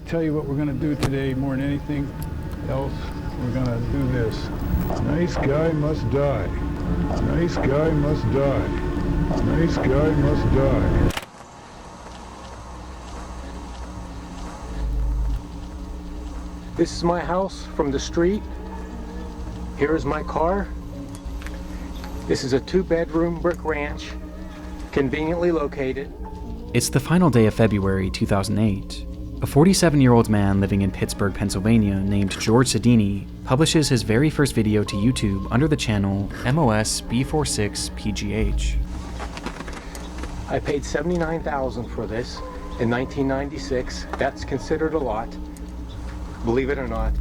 tell you what we're going to do today more than anything else. We're going to do this. Nice guy must die. Nice guy must die. Nice guy must die. This is my house from the street. Here is my car. This is a 2-bedroom brick ranch, conveniently located. It's the final day of February 2008. A 47-year-old man living in Pittsburgh, Pennsylvania named Goerge Sodini publishes his very first video to YouTube under the channel MOS B46PGH. I paid $79,000 for this in 1996. That's considered a lot, believe it or not.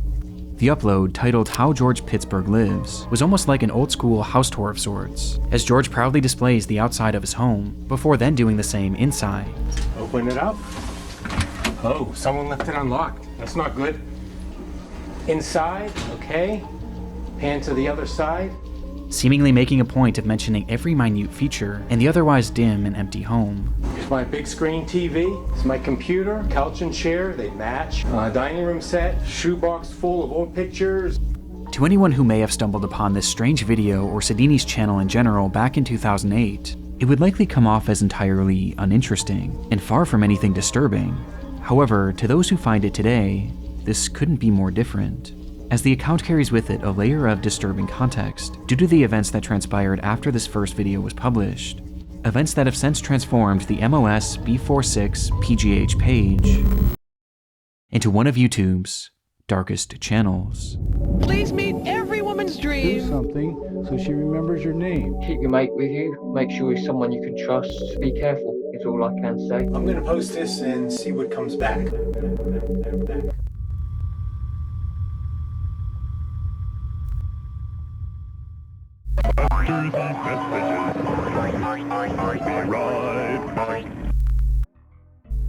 The upload, titled How George Pittsburgh Lives, was almost like an old-school house tour of sorts, as George proudly displays the outside of his home, before then doing the same inside. Open it up. Oh, someone left it unlocked. That's not good. Inside, okay. Pan to the other side. Seemingly making a point of mentioning every minute feature in the otherwise dim and empty home. Here's my big screen TV. It's my computer, couch and chair, they match. Dining room set, shoebox full of old pictures. To anyone who may have stumbled upon this strange video or Sodini's channel in general back in 2008, it would likely come off as entirely uninteresting and far from anything disturbing. However, to those who find it today, this couldn't be more different, as the account carries with it a layer of disturbing context due to the events that transpired after this first video was published, events that have since transformed the MOS B46PGH page into one of YouTube's darkest channels. Please meet every woman's dream. Do something so she remembers your name. Keep your mate with you. Make sure he's someone you can trust. Be careful, is all I can say. I'm gonna post this and see what comes back.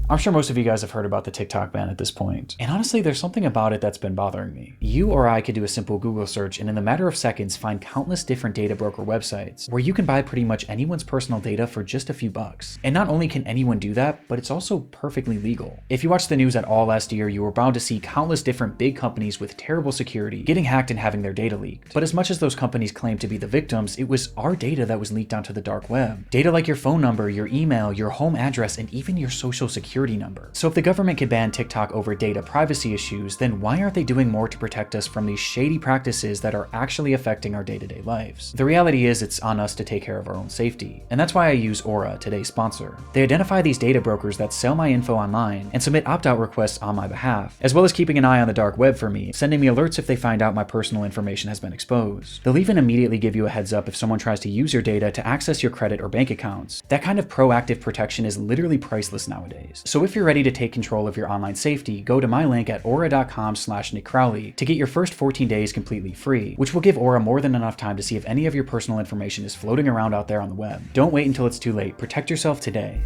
I'm sure most of you guys have heard about the TikTok ban at this point, and honestly there's something about it that's been bothering me. You or I could do a simple Google search and in a matter of seconds find countless different data broker websites where you can buy pretty much anyone's personal data for just a few bucks. And not only can anyone do that, but it's also perfectly legal. If you watched the news at all last year, you were bound to see countless different big companies with terrible security getting hacked and having their data leaked. But as much as those companies claim to be the victims, it was our data that was leaked onto the dark web. Data like your phone number, your email, your home address, and even your social security number. So if the government could ban TikTok over data privacy issues, then why aren't they doing more to protect us from these shady practices that are actually affecting our day-to-day lives? The reality is it's on us to take care of our own safety. And that's why I use Aura, today's sponsor. They identify these data brokers that sell my info online and submit opt-out requests on my behalf, as well as keeping an eye on the dark web for me, sending me alerts if they find out my personal information has been exposed. They'll even immediately give you a heads up if someone tries to use your data to access your credit or bank accounts. That kind of proactive protection is literally priceless nowadays. So if you're ready to take control of your online safety, go to my link at aura.com/NickCrowley to get your first 14 days completely free, which will give Aura more than enough time to see if any of your personal information is floating around out there on the web. Don't wait until it's too late. Protect yourself today.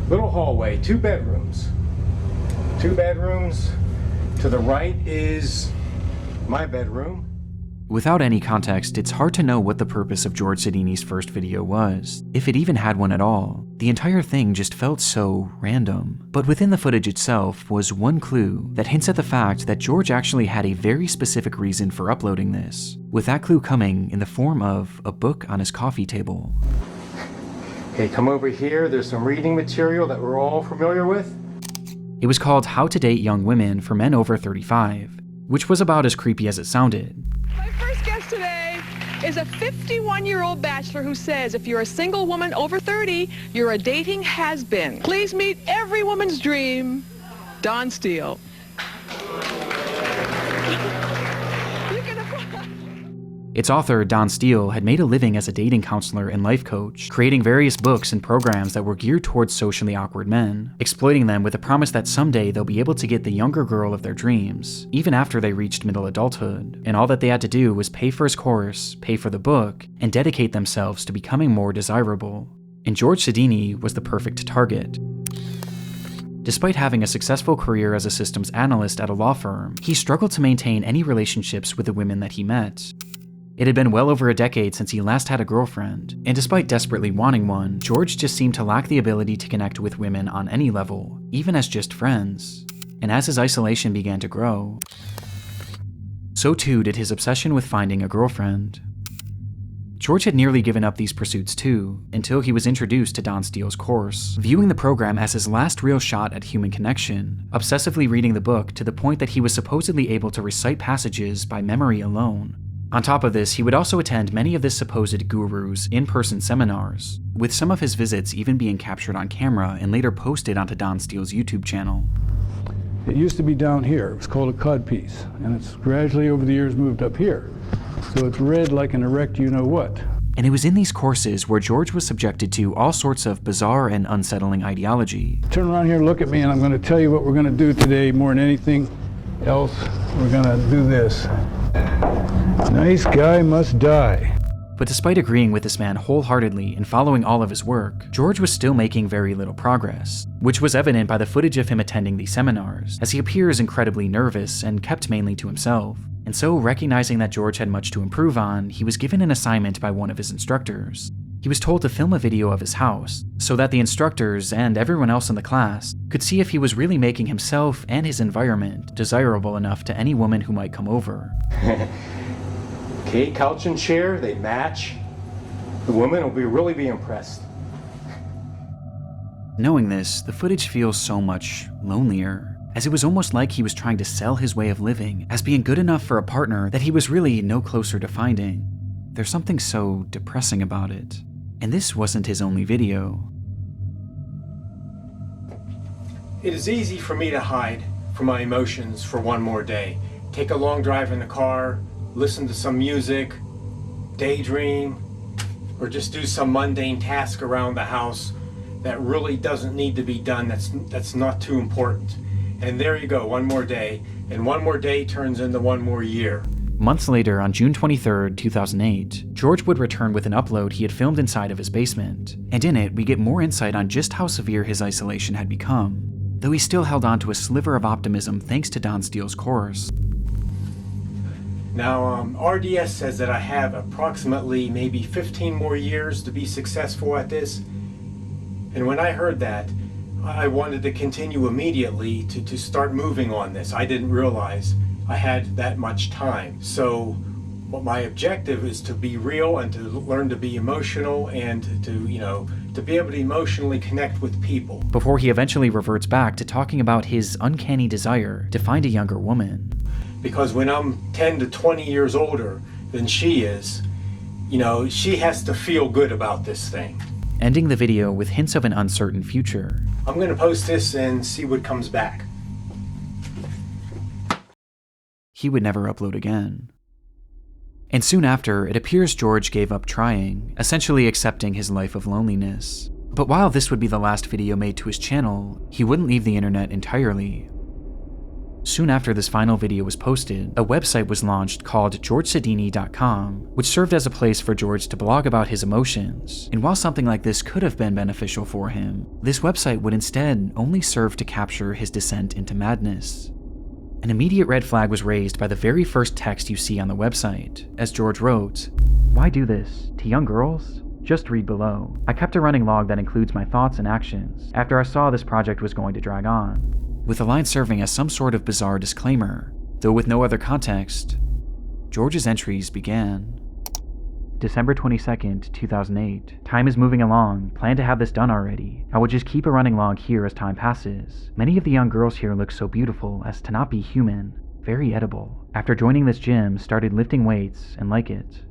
Little hallway, 2 bedrooms. 2 bedrooms. To the right is my bedroom. Without any context, it's hard to know what the purpose of Goerge Sodini's first video was, if it even had one at all. The entire thing just felt so random. But within the footage itself was one clue that hints at the fact that Goerge actually had a very specific reason for uploading this, with that clue coming in the form of a book on his coffee table. Okay, come over here. There's some reading material that we're all familiar with. It was called How to Date Young Women for Men Over 35, which was about as creepy as it sounded. My first guest today is a 51-year-old bachelor who says if you're a single woman over 30, you're a dating has-been. Please meet every woman's dream, Don Steele. Its author, Don Steele, had made a living as a dating counselor and life coach, creating various books and programs that were geared towards socially awkward men, exploiting them with the promise that someday they'll be able to get the younger girl of their dreams, even after they reached middle adulthood, and all that they had to do was pay for his course, pay for the book, and dedicate themselves to becoming more desirable. And Goerge Sodini was the perfect target. Despite having a successful career as a systems analyst at a law firm, he struggled to maintain any relationships with the women that he met. It had been well over a decade since he last had a girlfriend, and despite desperately wanting one, Goerge just seemed to lack the ability to connect with women on any level, even as just friends. And as his isolation began to grow, so too did his obsession with finding a girlfriend. Goerge had nearly given up these pursuits too, until he was introduced to Don Steele's course, viewing the program as his last real shot at human connection, obsessively reading the book to the point that he was supposedly able to recite passages by memory alone. On top of this, he would also attend many of this supposed guru's in-person seminars, with some of his visits even being captured on camera and later posted onto Don Steele's YouTube channel. It used to be down here. It was called a codpiece, and it's gradually over the years moved up here. So it's red like an erect you-know-what. And it was in these courses where Goerge was subjected to all sorts of bizarre and unsettling ideology. Turn around here, look at me, and I'm going to tell you what we're going to do today more than anything else. We're going to do this. Nice guy must die. But despite agreeing with this man wholeheartedly and following all of his work, Goerge was still making very little progress, which was evident by the footage of him attending these seminars, as he appears incredibly nervous and kept mainly to himself. And so, recognizing that Goerge had much to improve on, he was given an assignment by one of his instructors. He was told to film a video of his house, so that the instructors and everyone else in the class could see if he was really making himself and his environment desirable enough to any woman who might come over. Okay, couch and chair, they match. The woman will really be impressed. Knowing this, the footage feels so much lonelier, as it was almost like he was trying to sell his way of living as being good enough for a partner that he was really no closer to finding. There's something so depressing about it. And this wasn't his only video. It is easy for me to hide from my emotions for one more day. Take a long drive in the car, listen to some music, daydream, or just do some mundane task around the house that really doesn't need to be done, that's not too important. And there you go, one more day, and one more day turns into one more year. Months later, on June 23, 2008, Goerge would return with an upload he had filmed inside of his basement, and in it we get more insight on just how severe his isolation had become, though he still held on to a sliver of optimism thanks to Don Steele's course. Now, RDS says that I have approximately maybe 15 more years to be successful at this, and when I heard that, I wanted to continue immediately to start moving on this. I didn't realize I had that much time. So what my objective is to be real and to learn to be emotional and to be able to emotionally connect with people. Before he eventually reverts back to talking about his uncanny desire to find a younger woman. Because when I'm 10 to 20 years older than she is, she has to feel good about this thing. Ending the video with hints of an uncertain future. I'm going to post this and see what comes back. He would never upload again. And soon after, it appears Goerge gave up trying, essentially accepting his life of loneliness. But while this would be the last video made to his channel, he wouldn't leave the internet entirely. Soon after this final video was posted, a website was launched called GeorgeSodini.com, which served as a place for Goerge to blog about his emotions. And while something like this could have been beneficial for him, this website would instead only serve to capture his descent into madness. An immediate red flag was raised by the very first text you see on the website, as Goerge wrote, "Why do this? To young girls? Just read below. I kept a running log that includes my thoughts and actions after I saw this project was going to drag on," with the line serving as some sort of bizarre disclaimer, though with no other context. Goerge's entries began. December 22nd, 2008. Time is moving along. Plan to have this done already. I will just keep a running log here as time passes. Many of the young girls here look so beautiful as to not be human. Very edible. After joining this gym, started lifting weights and like it.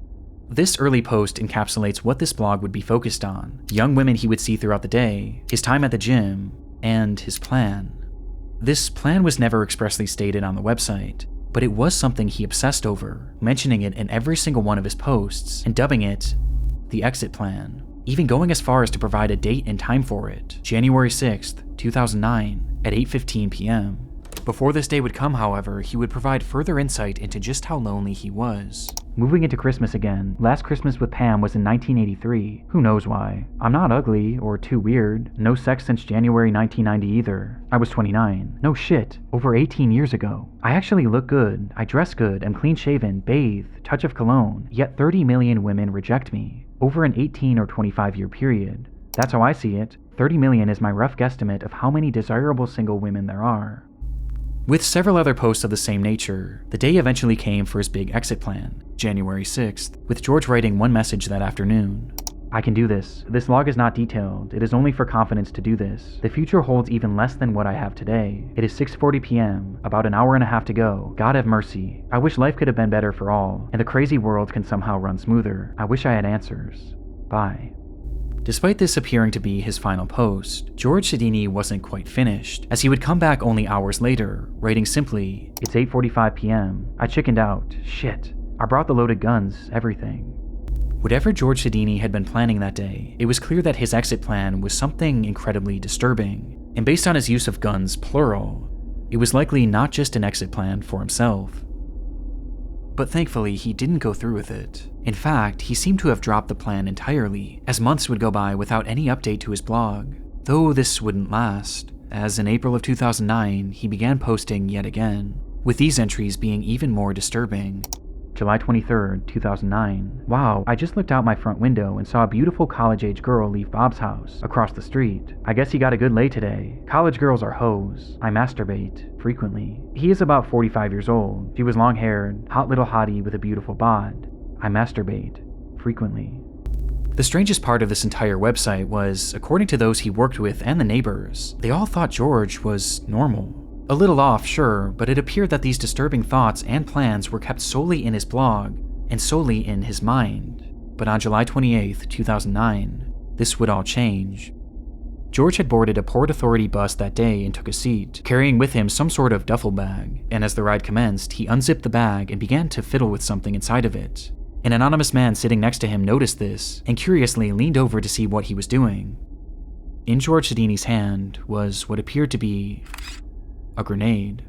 This early post encapsulates what this blog would be focused on. Young women he would see throughout the day, his time at the gym, and his plan. This plan was never expressly stated on the website, but it was something he obsessed over, mentioning it in every single one of his posts and dubbing it the exit plan, even going as far as to provide a date and time for it, January 6th, 2009 at 8:15 p.m. Before this day would come, however, he would provide further insight into just how lonely he was. Moving into Christmas again, last Christmas with Pam was in 1983. Who knows why? I'm not ugly or too weird. No sex since January 1990 either. I was 29. No shit. Over 18 years ago. I actually look good. I dress good. I'm clean shaven, bathe, touch of cologne. Yet 30 million women reject me. Over an 18 or 25 year period. That's how I see it. 30 million is my rough guesstimate of how many desirable single women there are. With several other posts of the same nature, the day eventually came for his big exit plan, January 6th, with George writing one message that afternoon. I can do this. This log is not detailed. It is only for confidence to do this. The future holds even less than what I have today. It is 6:40 p.m., about an hour and a half to go. God have mercy. I wish life could have been better for all, and the crazy world can somehow run smoother. I wish I had answers. Bye. Despite this appearing to be his final post, George Sodini wasn't quite finished, as he would come back only hours later, writing simply, "It's 8:45 p.m. I chickened out. Shit. I brought the loaded guns, everything." Whatever George Sodini had been planning that day, it was clear that his exit plan was something incredibly disturbing, and based on his use of guns, plural, it was likely not just an exit plan for himself. But thankfully, he didn't go through with it. In fact, he seemed to have dropped the plan entirely, as months would go by without any update to his blog. Though this wouldn't last, as in April of 2009, he began posting yet again, with these entries being even more disturbing. July 23rd, 2009. Wow, I just looked out my front window and saw a beautiful college-age girl leave Bob's house, across the street. I guess he got a good lay today. College girls are hoes. I masturbate, frequently. He is about 45 years old. She was long-haired, hot little hottie with a beautiful bod. I masturbate, frequently. The strangest part of this entire website was, according to those he worked with and the neighbors, they all thought George was normal. A little off, sure, but it appeared that these disturbing thoughts and plans were kept solely in his blog, and solely in his mind. But on July 28th, 2009, this would all change. George had boarded a Port Authority bus that day and took a seat, carrying with him some sort of duffel bag, and as the ride commenced, he unzipped the bag and began to fiddle with something inside of it. An anonymous man sitting next to him noticed this, and curiously leaned over to see what he was doing. In George Sodini's hand was what appeared to be a grenade.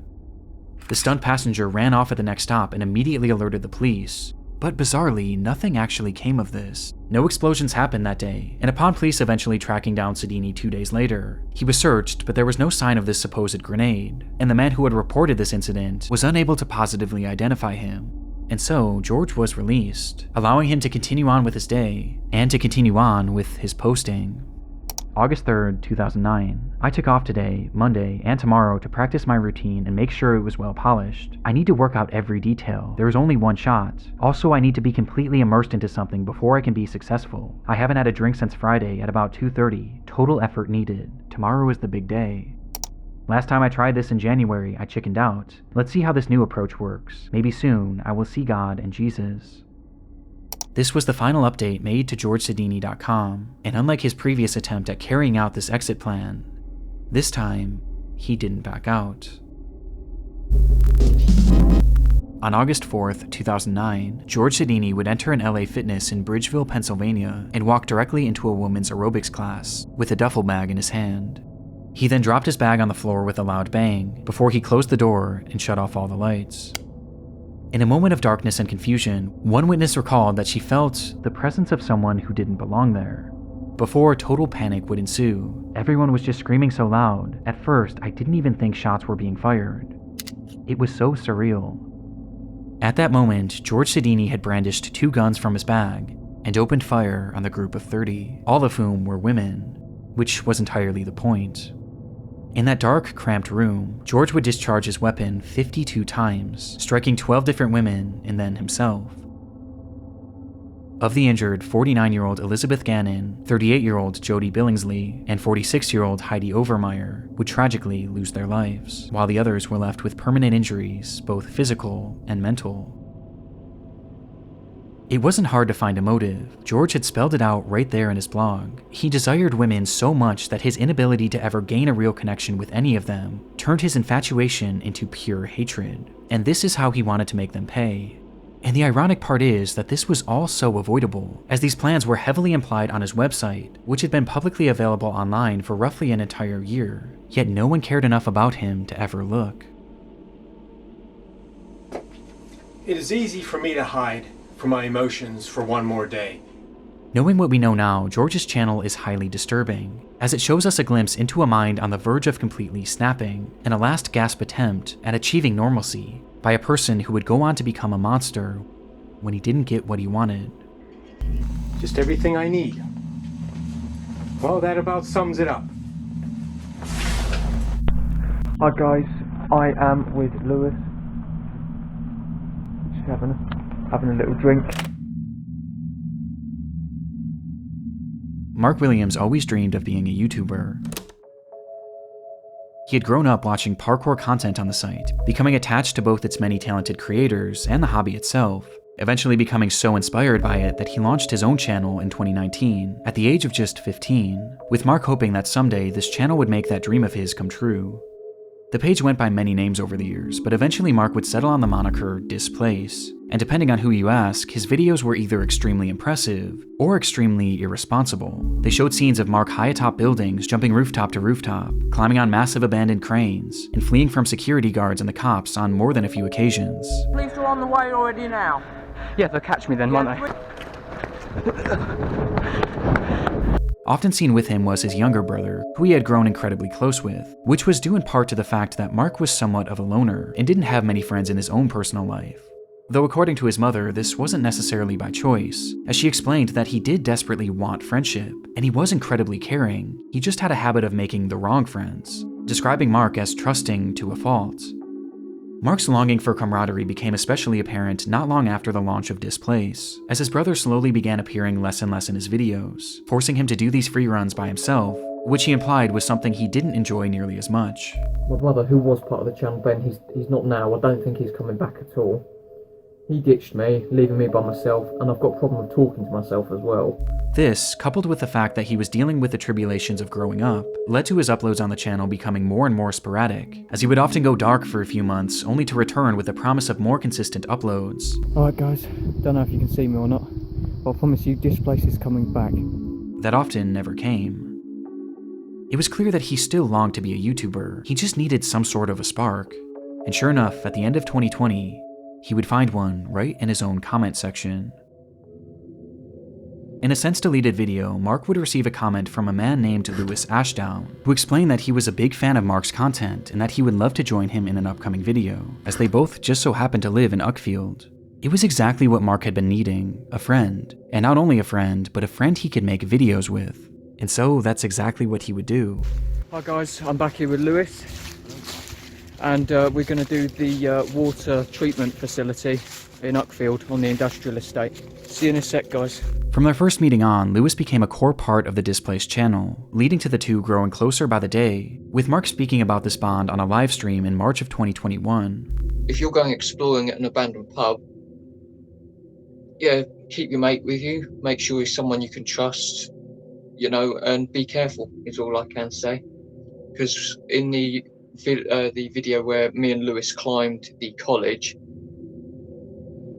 The stunned passenger ran off at the next stop and immediately alerted the police, but bizarrely, nothing actually came of this. No explosions happened that day, and upon police eventually tracking down Sodini 2 days later, he was searched, but there was no sign of this supposed grenade, and the man who had reported this incident was unable to positively identify him. And so, George was released, allowing him to continue on with his day, and to continue on with his posting. August 3rd, 2009. I took off today, Monday, and tomorrow to practice my routine and make sure it was well polished. I need to work out every detail. There is only one shot. Also, I need to be completely immersed into something before I can be successful. I haven't had a drink since Friday at about 2:30. Total effort needed. Tomorrow is the big day. Last time I tried this in January, I chickened out. Let's see how this new approach works. Maybe soon, I will see God and Jesus. This was the final update made to GeorgeSodini.com, and unlike his previous attempt at carrying out this exit plan, this time, he didn't back out. On August 4th, 2009, George Sodini would enter an LA Fitness in Bridgeville, Pennsylvania, and walk directly into a woman's aerobics class, with a duffel bag in his hand. He then dropped his bag on the floor with a loud bang, before he closed the door and shut off all the lights. In a moment of darkness and confusion, one witness recalled that she felt the presence of someone who didn't belong there. Before total panic would ensue, everyone was just screaming so loud. At first, I didn't even think shots were being fired. It was so surreal. At that moment, George Sodini had brandished 2 guns from his bag and opened fire on the group of 30, all of whom were women, which was entirely the point. In that dark, cramped room, George would discharge his weapon 52 times, striking 12 different women and then himself. Of the injured, 49-year-old Elizabeth Gannon, 38-year-old Jody Billingsley, and 46-year-old Heidi Overmeyer would tragically lose their lives, while the others were left with permanent injuries, both physical and mental. It wasn't hard to find a motive. George had spelled it out right there in his blog. He desired women so much that his inability to ever gain a real connection with any of them turned his infatuation into pure hatred. And this is how he wanted to make them pay. And the ironic part is that this was all so avoidable, as these plans were heavily implied on his website, which had been publicly available online for roughly an entire year, yet no one cared enough about him to ever look. It is easy for me to hide from my emotions for one more day. Knowing what we know now, Goerge's channel is highly disturbing, as it shows us a glimpse into a mind on the verge of completely snapping, and a last gasp attempt at achieving normalcy by a person who would go on to become a monster when he didn't get what he wanted. Just everything I need. Well, that about sums it up. Hi guys, I am with Lewis. Just having a little drink. Marc Willaims always dreamed of being a YouTuber. He had grown up watching parkour content on the site, becoming attached to both its many talented creators and the hobby itself, eventually becoming so inspired by it that he launched his own channel in 2019, at the age of just 15, with Marc hoping that someday this channel would make that dream of his come true. The page went by many names over the years, but eventually Marc would settle on the moniker Displace, and depending on who you ask, his videos were either extremely impressive or extremely irresponsible. They showed scenes of Marc high atop buildings, jumping rooftop to rooftop, climbing on massive abandoned cranes, and fleeing from security guards and the cops on more than a few occasions. Police are on the way already now. Yeah, they'll catch me then, won't they? Often seen with him was his younger brother, who he had grown incredibly close with, which was due in part to the fact that Marc was somewhat of a loner and didn't have many friends in his own personal life. Though according to his mother, this wasn't necessarily by choice, as she explained that he did desperately want friendship, and he was incredibly caring, he just had a habit of making the wrong friends, describing Marc as trusting to a fault. Marc's longing for camaraderie became especially apparent not long after the launch of Displace, as his brother slowly began appearing less and less in his videos, forcing him to do these free runs by himself, which he implied was something he didn't enjoy nearly as much. My brother, who was part of the channel, Ben, he's not now. I don't think he's coming back at all. He ditched me, leaving me by myself, and I've got a problem with talking to myself as well. This, coupled with the fact that he was dealing with the tribulations of growing up, led to his uploads on the channel becoming more and more sporadic, as he would often go dark for a few months, only to return with the promise of more consistent uploads. Alright guys, don't know if you can see me or not, but I promise you Displace is coming back. That often never came. It was clear that he still longed to be a YouTuber, he just needed some sort of a spark. And sure enough, at the end of 2020, he would find one right in his own comment section. In a since-deleted video, Marc would receive a comment from a man named Ashdown, who explained that he was a big fan of Marc's content and that he would love to join him in an upcoming video, as they both just so happened to live in Uckfield. It was exactly what Marc had been needing, a friend, and not only a friend, but a friend he could make videos with. And so that's exactly what he would do. Hi guys, I'm back here with Lewis, and we're going to do the water treatment facility in Uckfield on the industrial estate. See you in a sec, guys. From their first meeting on, Lewis became a core part of the Displace channel, leading to the two growing closer by the day, with Marc speaking about this bond on a live stream in March of 2021. If you're going exploring at an abandoned pub, yeah, keep your mate with you, make sure he's someone you can trust, you know, and be careful is all I can say. Because in the video where me and Lewis climbed the college,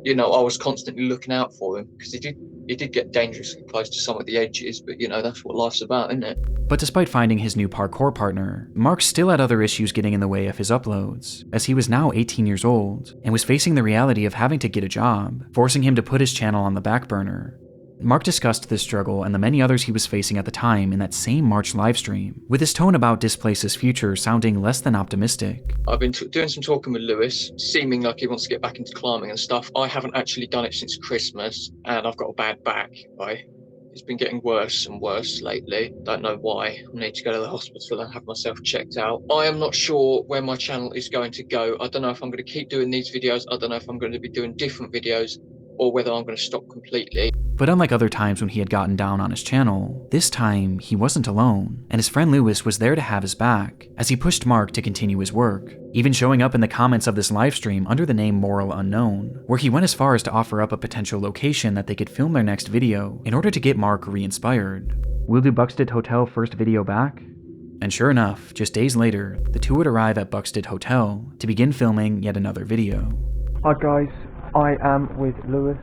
you know, I was constantly looking out for him because he did get dangerously close to some of the edges, but you know, that's what life's about, isn't it? But despite finding his new parkour partner, Marc still had other issues getting in the way of his uploads, as he was now 18 years old and was facing the reality of having to get a job, forcing him to put his channel on the back burner. Marc discussed this struggle and the many others he was facing at the time in that same March livestream, with his tone about Displace's future sounding less than optimistic. I've been doing some talking with Lewis, seeming like he wants to get back into climbing and stuff. I haven't actually done it since Christmas, and I've got a bad back. It's been getting worse and worse lately. Don't know why. I need to go to the hospital and have myself checked out. I am not sure where my channel is going to go. I don't know if I'm going to keep doing these videos. I don't know if I'm going to be doing different videos, or whether I'm going to stop completely. But unlike other times when he had gotten down on his channel, this time he wasn't alone, and his friend Lewis was there to have his back, as he pushed Marc to continue his work, even showing up in the comments of this livestream under the name Moral Unknown, where he went as far as to offer up a potential location that they could film their next video in order to get Marc re-inspired. We'll do Buxted Hotel first video back? And sure enough, just days later, the two would arrive at Buxted Hotel to begin filming yet another video. Hi guys, I am with Lewis.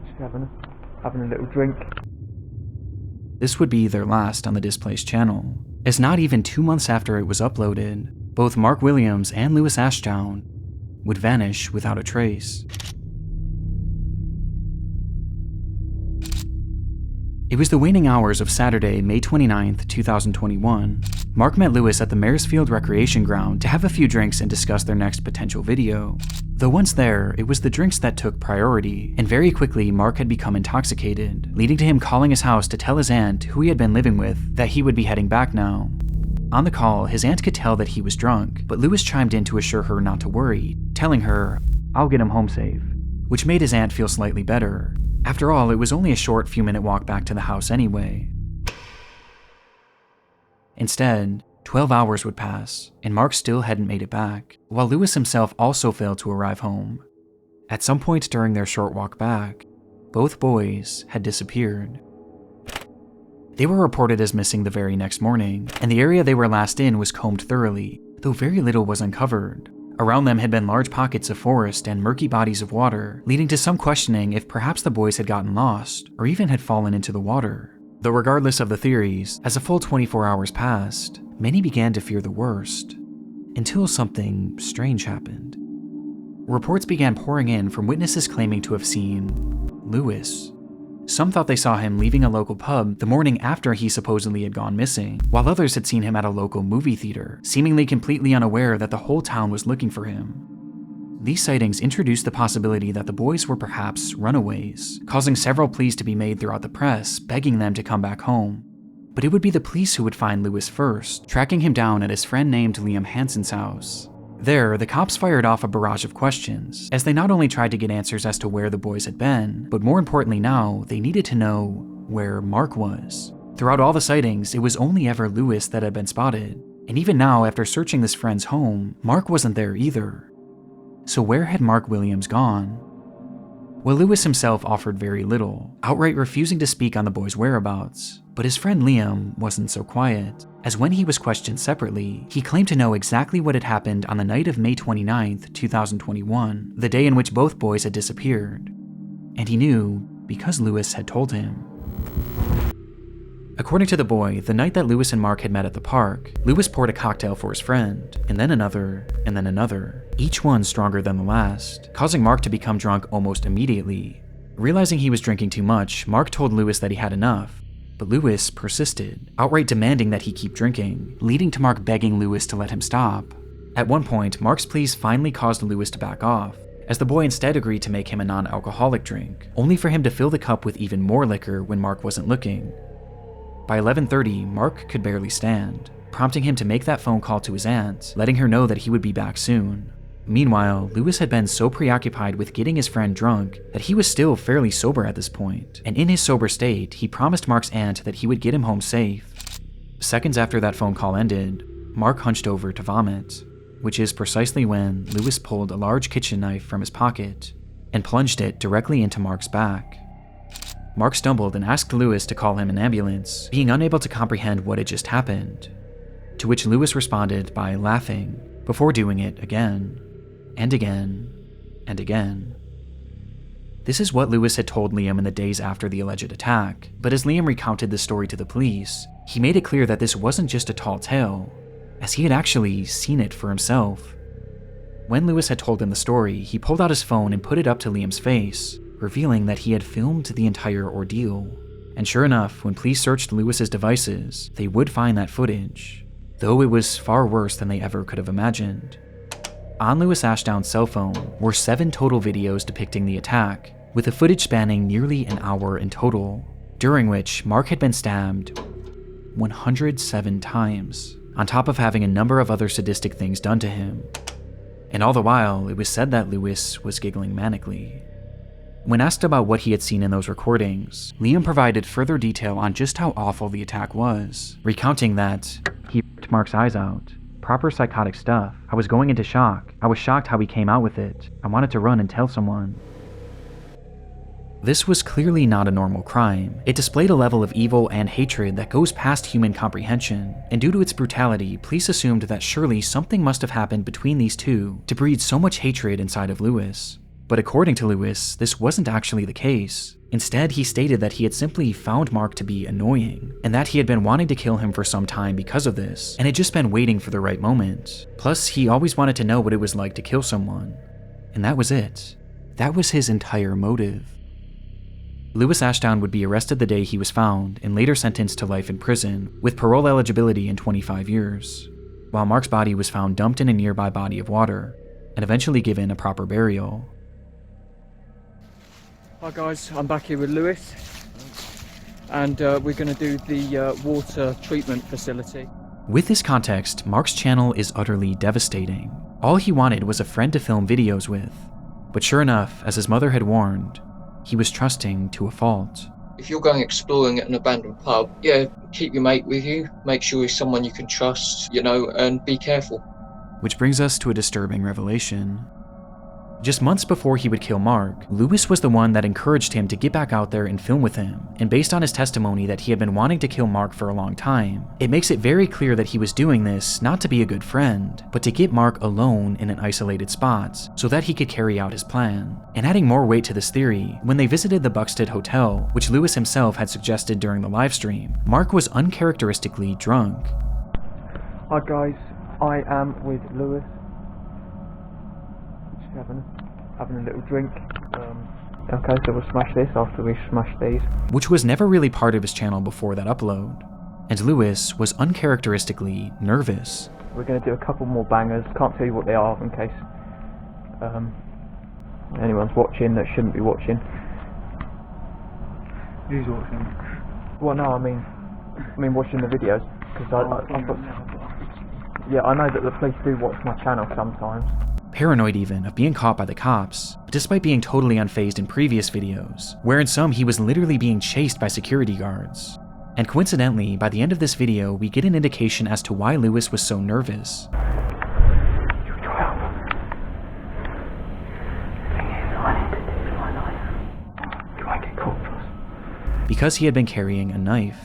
Just having a little drink. This would be their last on the Displace channel, as not even 2 months after it was uploaded, both Marc Willaims and Ashdown would vanish without a trace. It was the waning hours of Saturday, May 29th, 2021. Marc met Lewis at the Maresfield Recreation Ground to have a few drinks and discuss their next potential video. Though once there, it was the drinks that took priority, and very quickly Marc had become intoxicated, leading to him calling his house to tell his aunt, who he had been living with, that he would be heading back now. On the call, his aunt could tell that he was drunk, but Lewis chimed in to assure her not to worry, telling her, "I'll get him home safe," which made his aunt feel slightly better. After all, it was only a short few-minute walk back to the house anyway. Instead, 12 hours would pass, and Marc still hadn't made it back, while Lewis himself also failed to arrive home. At some point during their short walk back, both boys had disappeared. They were reported as missing the very next morning, and the area they were last in was combed thoroughly, though very little was uncovered. Around them had been large pockets of forest and murky bodies of water, leading to some questioning if perhaps the boys had gotten lost, or even had fallen into the water. Though regardless of the theories, as a full 24 hours passed, many began to fear the worst, until something strange happened. Reports began pouring in from witnesses claiming to have seen Lewis. Some thought they saw him leaving a local pub the morning after he supposedly had gone missing, while others had seen him at a local movie theater, seemingly completely unaware that the whole town was looking for him. These sightings introduced the possibility that the boys were perhaps runaways, causing several pleas to be made throughout the press, begging them to come back home. But it would be the police who would find Lewis first, tracking him down at his friend named Liam Hansen's house. There, the cops fired off a barrage of questions, as they not only tried to get answers as to where the boys had been, but more importantly now, they needed to know where Marc was. Throughout all the sightings, it was only ever Lewis that had been spotted, and even now, after searching this friend's home, Marc wasn't there either. So where had Marc Willaims gone? Well, Lewis himself offered very little, outright refusing to speak on the boys' whereabouts, but his friend Liam wasn't so quiet, as when he was questioned separately, he claimed to know exactly what had happened on the night of May 29th, 2021, the day in which both boys had disappeared. And he knew because Lewis had told him. According to the boy, the night that Lewis and Marc had met at the park, Lewis poured a cocktail for his friend, and then another, and then another, each one stronger than the last, causing Marc to become drunk almost immediately. Realizing he was drinking too much, Marc told Lewis that he had enough, but Lewis persisted, outright demanding that he keep drinking, leading to Marc begging Lewis to let him stop. At one point, Marc's pleas finally caused Lewis to back off, as the boy instead agreed to make him a non-alcoholic drink, only for him to fill the cup with even more liquor when Marc wasn't looking. By 11:30, Marc could barely stand, prompting him to make that phone call to his aunt, letting her know that he would be back soon. Meanwhile, Lewis had been so preoccupied with getting his friend drunk that he was still fairly sober at this point, and in his sober state, he promised Marc's aunt that he would get him home safe. Seconds after that phone call ended, Marc hunched over to vomit, which is precisely when Lewis pulled a large kitchen knife from his pocket and plunged it directly into Marc's back. Marc stumbled and asked Lewis to call him an ambulance, being unable to comprehend what had just happened, to which Lewis responded by laughing, before doing it again, and again, and again. This is what Lewis had told Liam in the days after the alleged attack, but as Liam recounted the story to the police, he made it clear that this wasn't just a tall tale, as he had actually seen it for himself. When Lewis had told him the story, he pulled out his phone and put it up to Liam's face, revealing that he had filmed the entire ordeal. And sure enough, when police searched Lewis's devices, they would find that footage, though it was far worse than they ever could have imagined. On Lewis Ashdown's cell phone were 7 total videos depicting the attack, with the footage spanning nearly an hour in total, during which Marc had been stabbed 107 times, on top of having a number of other sadistic things done to him. And all the while, it was said that Lewis was giggling manically. When asked about what he had seen in those recordings, Liam provided further detail on just how awful the attack was, recounting that he ripped Marc's eyes out. Proper psychotic stuff. I was going into shock. I was shocked how he came out with it. I wanted to run and tell someone. This was clearly not a normal crime. It displayed a level of evil and hatred that goes past human comprehension, and due to its brutality, police assumed that surely something must have happened between these two to breed so much hatred inside of Lewis. But according to Lewis, this wasn't actually the case. Instead, he stated that he had simply found Marc to be annoying, and that he had been wanting to kill him for some time because of this, and had just been waiting for the right moment. Plus, he always wanted to know what it was like to kill someone. And that was it. That was his entire motive. Lewis Ashdown would be arrested the day he was found, and later sentenced to life in prison, with parole eligibility in 25 years, while Marc's body was found dumped in a nearby body of water, and eventually given a proper burial. Hi guys, I'm back here with Lewis, and we're going to do the water treatment facility. With this context, Marc's channel is utterly devastating. All he wanted was a friend to film videos with, but sure enough, as his mother had warned, he was trusting to a fault. If you're going exploring at an abandoned pub, yeah, keep your mate with you, make sure he's someone you can trust, you know, and be careful. Which brings us to a disturbing revelation. Just months before he would kill Marc, Lewis was the one that encouraged him to get back out there and film with him, and based on his testimony that he had been wanting to kill Marc for a long time, it makes it very clear that he was doing this not to be a good friend, but to get Marc alone in an isolated spot, so that he could carry out his plan. And adding more weight to this theory, when they visited the Buxted Hotel, which Lewis himself had suggested during the livestream, Marc was uncharacteristically drunk. Hi guys, I am with Lewis. Having a little drink. Okay, so we'll smash this after we smash these. Which was never really part of his channel before that upload. And Lewis was uncharacteristically nervous. We're going to do a couple more bangers. Can't tell you what they are in case anyone's watching that shouldn't be watching. Who's watching? Well, no, I mean watching the videos. Because yeah, I know that the police do watch my channel sometimes. Paranoid even of being caught by the cops, despite being totally unfazed in previous videos, where in some he was literally being chased by security guards. And coincidentally, by the end of this video, we get an indication as to why Lewis was so nervous. Because he had been carrying a knife.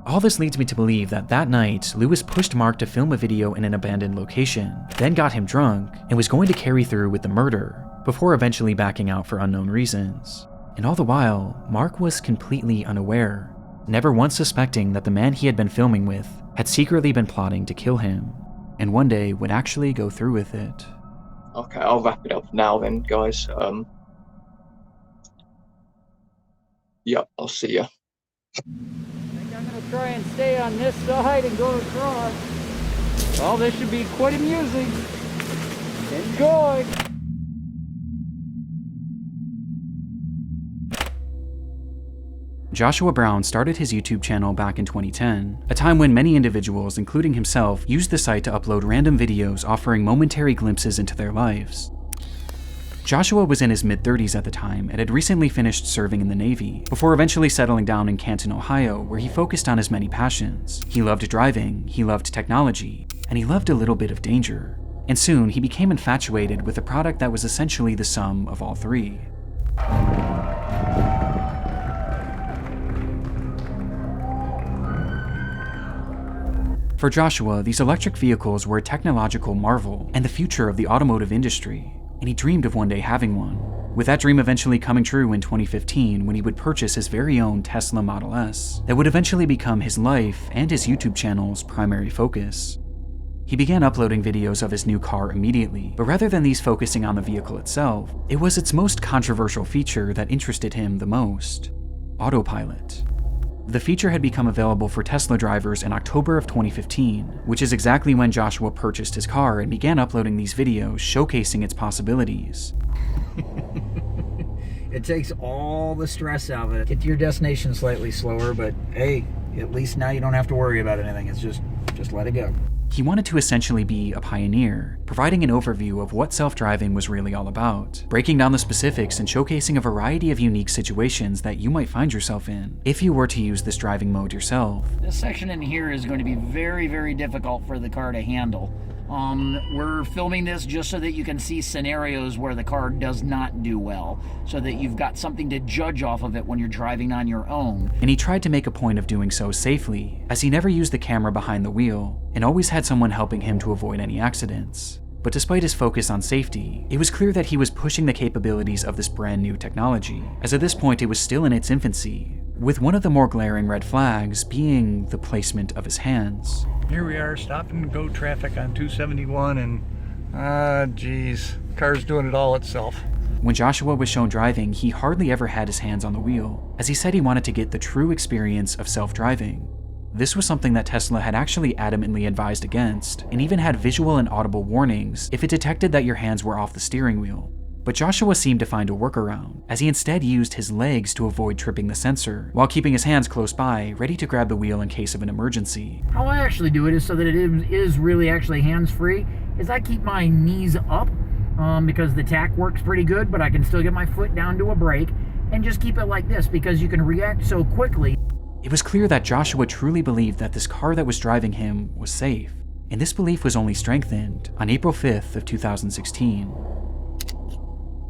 All this leads me to believe that that night, Lewis pushed Marc to film a video in an abandoned location, then got him drunk, and was going to carry through with the murder, before eventually backing out for unknown reasons. And all the while, Marc was completely unaware, never once suspecting that the man he had been filming with had secretly been plotting to kill him, and one day would actually go through with it. Okay, I'll wrap it up now then, guys. Yeah, I'll see ya. I'm going to try and stay on this side and go across. Well, this should be quite amusing. Enjoy! Joshua Brown started his YouTube channel back in 2010, a time when many individuals, including himself, used the site to upload random videos offering momentary glimpses into their lives. Joshua was in his mid-30s at the time and had recently finished serving in the Navy, before eventually settling down in Canton, Ohio, where he focused on his many passions. He loved driving, he loved technology, and he loved a little bit of danger. And soon, he became infatuated with a product that was essentially the sum of all three. For Joshua, these electric vehicles were a technological marvel and the future of the automotive industry, and he dreamed of one day having one, with that dream eventually coming true in 2015 when he would purchase his very own Tesla Model S that would eventually become his life and his YouTube channel's primary focus. He began uploading videos of his new car immediately, but rather than these focusing on the vehicle itself, it was its most controversial feature that interested him the most: Autopilot. The feature had become available for Tesla drivers in October of 2015, which is exactly when Joshua purchased his car and began uploading these videos showcasing its possibilities. It takes all the stress out of it. Get to your destination slightly slower, but hey, at least now you don't have to worry about anything. It's just let it go. He wanted to essentially be a pioneer, providing an overview of what self-driving was really all about, breaking down the specifics and showcasing a variety of unique situations that you might find yourself in if you were to use this driving mode yourself. This section in here is going to be very, very difficult for the car to handle. We're filming this just so that you can see scenarios where the car does not do well, so that you've got something to judge off of it when you're driving on your own. And he tried to make a point of doing so safely, as he never used the camera behind the wheel, and always had someone helping him to avoid any accidents. But But despite his focus on safety, it was clear that he was pushing the capabilities of this brand new technology, as at this point it was still in its infancy, with one of the more glaring red flags being the placement of his hands. Here we are, stop and go traffic on 271, and geez, car's doing it all itself. When Joshua was shown driving, he hardly ever had his hands on the wheel, as he said he wanted to get the true experience of self-driving. This was something that Tesla had actually adamantly advised against, and even had visual and audible warnings if it detected that your hands were off the steering wheel. But Joshua seemed to find a workaround, as he instead used his legs to avoid tripping the sensor, while keeping his hands close by, ready to grab the wheel in case of an emergency. How I actually do it is so that it is really actually hands-free, is I keep my knees up, because the tack works pretty good, but I can still get my foot down to a brake, and just keep it like this, because you can react so quickly. It was clear that Joshua truly believed that this car that was driving him was safe, and this belief was only strengthened on April 5th of 2016.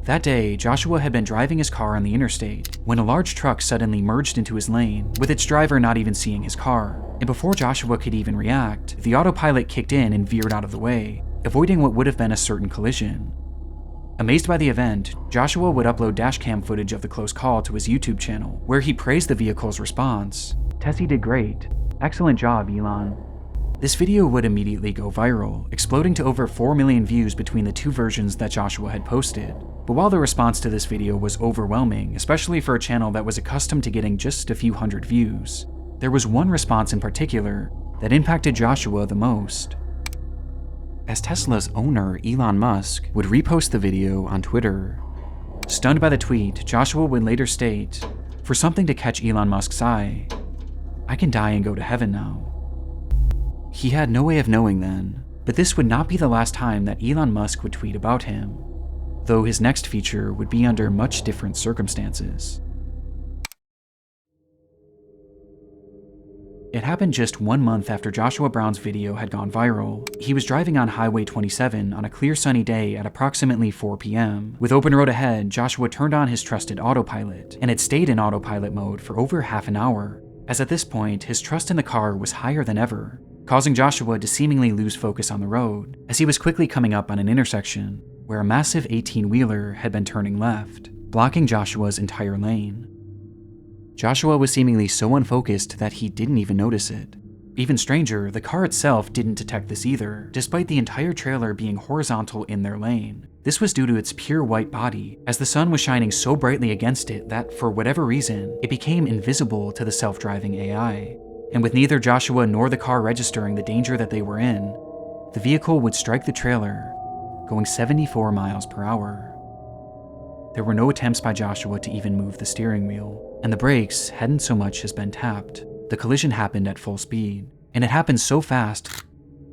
That day, Joshua had been driving his car on the interstate when a large truck suddenly merged into his lane, with its driver not even seeing his car. And before Joshua could even react, the autopilot kicked in and veered out of the way, avoiding what would have been a certain collision. Amazed by the event, Joshua would upload dashcam footage of the close call to his YouTube channel, where he praised the vehicle's response. "Tessie did great. Excellent job, Elon." This video would immediately go viral, exploding to over 4 million views between the two versions that Joshua had posted. But while the response to this video was overwhelming, especially for a channel that was accustomed to getting just a few hundred views, there was one response in particular that impacted Joshua the most. As Tesla's owner, Elon Musk, would repost the video on Twitter. Stunned by the tweet, Joshua would later state, "For something to catch Elon Musk's eye, I can die and go to heaven now." He had no way of knowing then, but this would not be the last time that Elon Musk would tweet about him, though his next feature would be under much different circumstances. It happened just 1 month after Joshua Brown's video had gone viral. He was driving on Highway 27 on a clear sunny day at approximately 4 p.m. With open road ahead, Joshua turned on his trusted autopilot, and it stayed in autopilot mode for over half an hour, as at this point, his trust in the car was higher than ever, causing Joshua to seemingly lose focus on the road, as he was quickly coming up on an intersection where a massive 18-wheeler had been turning left, blocking Joshua's entire lane. Joshua was seemingly so unfocused that he didn't even notice it. Even stranger, the car itself didn't detect this either, despite the entire trailer being horizontal in their lane. This was due to its pure white body, as the sun was shining so brightly against it that, for whatever reason, it became invisible to the self-driving AI. And with neither Joshua nor the car registering the danger that they were in, the vehicle would strike the trailer, going 74 miles per hour. There were no attempts by Joshua to even move the steering wheel, and the brakes hadn't so much as been tapped. The collision happened at full speed, and it happened so fast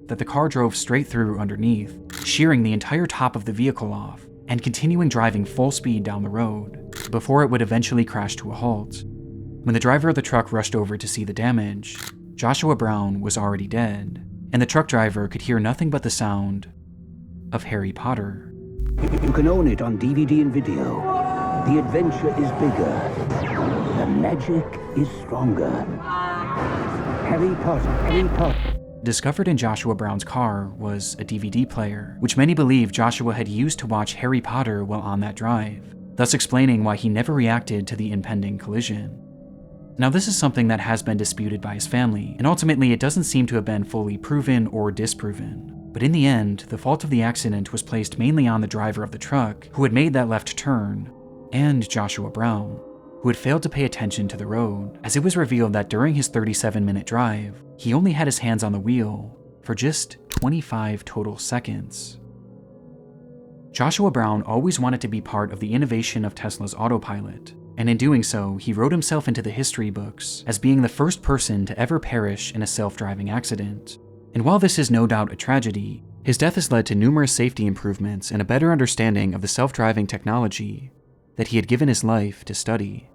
that the car drove straight through underneath, shearing the entire top of the vehicle off, and continuing driving full speed down the road, before it would eventually crash to a halt. When the driver of the truck rushed over to see the damage, Joshua Brown was already dead, and the truck driver could hear nothing but the sound of Harry Potter. You can own it on DVD and video. The adventure is bigger. The magic is stronger. Harry Potter, Harry Potter. Discovered in Joshua Brown's car was a DVD player, which many believe Joshua had used to watch Harry Potter while on that drive, thus explaining why he never reacted to the impending collision. Now, this is something that has been disputed by his family, and ultimately it doesn't seem to have been fully proven or disproven. But in the end, the fault of the accident was placed mainly on the driver of the truck, who had made that left turn, and Joshua Brown, who had failed to pay attention to the road, as it was revealed that during his 37-minute drive, he only had his hands on the wheel for just 25 total seconds. Joshua Brown always wanted to be part of the innovation of Tesla's Autopilot, and in doing so, he wrote himself into the history books as being the first person to ever perish in a self-driving accident. And while this is no doubt a tragedy, his death has led to numerous safety improvements and a better understanding of the self-driving technology that he had given his life to study.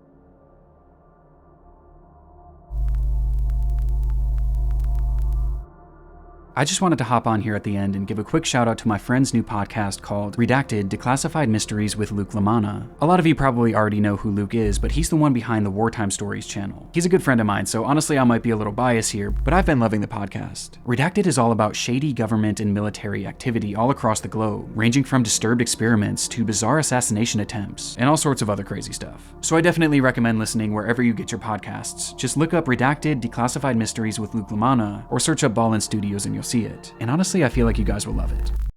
I just wanted to hop on here at the end and give a quick shout out to my friend's new podcast called Redacted: Declassified Mysteries with Luke Lamanna. A lot of you probably already know who Luke is, but he's the one behind the Wartime Stories channel. He's a good friend of mine, so honestly I might be a little biased here, but I've been loving the podcast. Redacted is all about shady government and military activity all across the globe, ranging from disturbed experiments to bizarre assassination attempts, and all sorts of other crazy stuff. So I definitely recommend listening wherever you get your podcasts. Just look up Redacted: Declassified Mysteries with Luke Lamanna, or search up Ballin Studios and you'll see it. And honestly, I feel like you guys will love it.